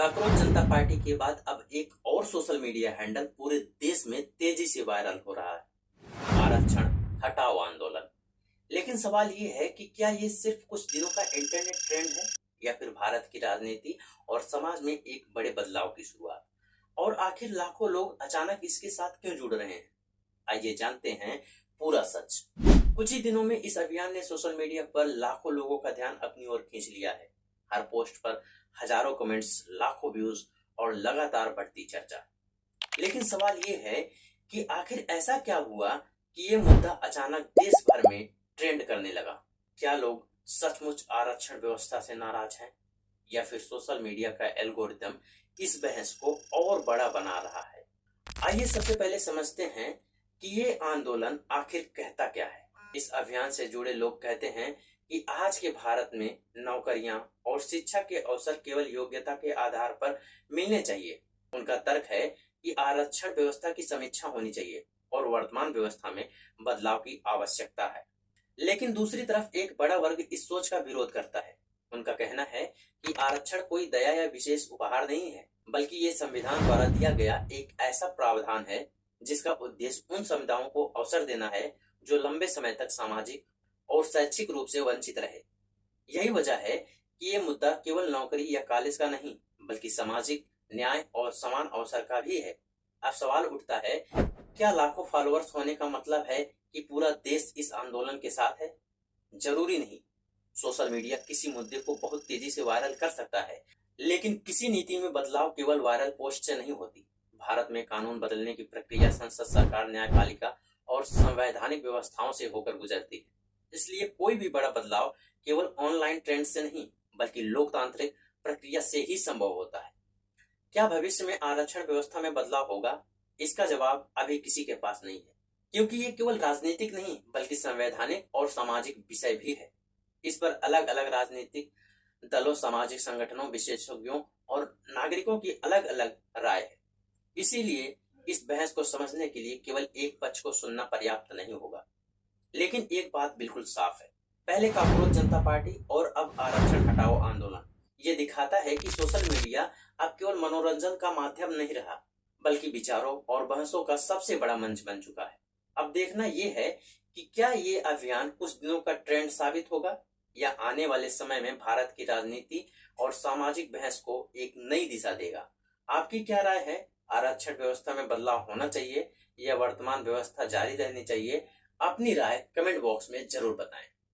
Cockroach जनता party के बाद अब एक और सोशल मीडिया हैंडल पूरे देश में तेजी से वायरल हो रहा है। आरक्षण हटाओ आंदोलन। लेकिन सवाल ये है कि क्या ये सिर्फ कुछ दिनों का इंटरनेट ट्रेंड है या फिर भारत की राजनीति और समाज में एक बड़े बदलाव की शुरुआत। और आखिर लाखों लोग अचानक इसके साथ क्यों जुड़ रहे हैं, आइए जानते हैं पूरा सच। कुछ ही दिनों में इस अभियान ने सोशल मीडिया पर लाखों लोगों का ध्यान अपनी ओर खींच लिया है। हर पोस्ट पर हजारों कमेंट्स, लाखों व्यूज और लगातार बढ़ती चर्चा। लेकिन सवाल ये है कि आखिर ऐसा क्या हुआ कि ये मुद्दा अचानक देश भर में ट्रेंड करने लगा। क्या लोग सचमुच आरक्षण व्यवस्था से नाराज हैं या फिर सोशल मीडिया का एल्गोरिदम इस बहस को और बड़ा बना रहा है। आइए सबसे पहले समझते हैं कि ये आंदोलन आखिर कहता क्या है। इस अभियान से जुड़े लोग कहते हैं कि आज के भारत में नौकरियां और शिक्षा के अवसर केवल योग्यता के आधार पर मिलने चाहिए। उनका तर्क है कि आरक्षण व्यवस्था की समीक्षा होनी चाहिए और वर्तमान व्यवस्था में बदलाव की आवश्यकता है। लेकिन दूसरी तरफ एक बड़ा वर्ग इस सोच का विरोध करता है। उनका कहना है कि आरक्षण कोई दया या विशेष उपहार नहीं है, बल्कि ये संविधान द्वारा दिया गया एक ऐसा प्रावधान है जिसका उद्देश्य उन समुदायों को अवसर देना है जो लंबे समय तक सामाजिक और शैक्षिक रूप से वंचित रहे। यही वजह है कि ये मुद्दा केवल नौकरी या कॉलेज का नहीं, बल्कि सामाजिक न्याय और समान अवसर का भी है। अब सवाल उठता है, क्या लाखों फॉलोअर्स होने का मतलब है कि पूरा देश इस आंदोलन के साथ है? जरूरी नहीं। सोशल मीडिया किसी मुद्दे को बहुत तेजी से वायरल कर सकता है, लेकिन किसी नीति में बदलाव केवल वायरल पोस्ट से नहीं होती। भारत में कानून बदलने की प्रक्रिया संसद, सरकार, न्यायपालिका और संवैधानिक व्यवस्थाओं से होकर गुजरती है। इसलिए कोई भी बड़ा बदलाव केवल ऑनलाइन ट्रेंड से नहीं, बल्कि लोकतांत्रिक प्रक्रिया से ही संभव होता है। क्या भविष्य में आरक्षण व्यवस्था में बदलाव होगा? इसका जवाब अभी किसी के पास नहीं है, क्योंकि ये केवल राजनीतिक नहीं, बल्कि संवैधानिक और सामाजिक विषय भी है। इस पर अलग अलग राजनीतिक दलों, सामाजिक संगठनों, विशेषज्ञों और नागरिकों की अलग अलग राय है। इसीलिए इस बहस को समझने के लिए केवल एक पक्ष को सुनना पर्याप्त नहीं होगा। लेकिन एक बात बिल्कुल साफ है, पहले काकरोच जनता पार्टी और अब आरक्षण हटाओ आंदोलन ये दिखाता है कि सोशल मीडिया अब केवल मनोरंजन का माध्यम नहीं रहा, बल्कि विचारों और बहसों का सबसे बड़ा मंच बन चुका है। अब देखना यह है कि क्या ये अभियान कुछ दिनों का ट्रेंड साबित होगा या आने वाले समय में भारत की राजनीति और सामाजिक बहस को एक नई दिशा देगा। आपकी क्या राय है? आरक्षण व्यवस्था में बदलाव होना चाहिए या वर्तमान व्यवस्था जारी रहनी चाहिए? अपनी राय कमेंट बॉक्स में जरूर बताएं।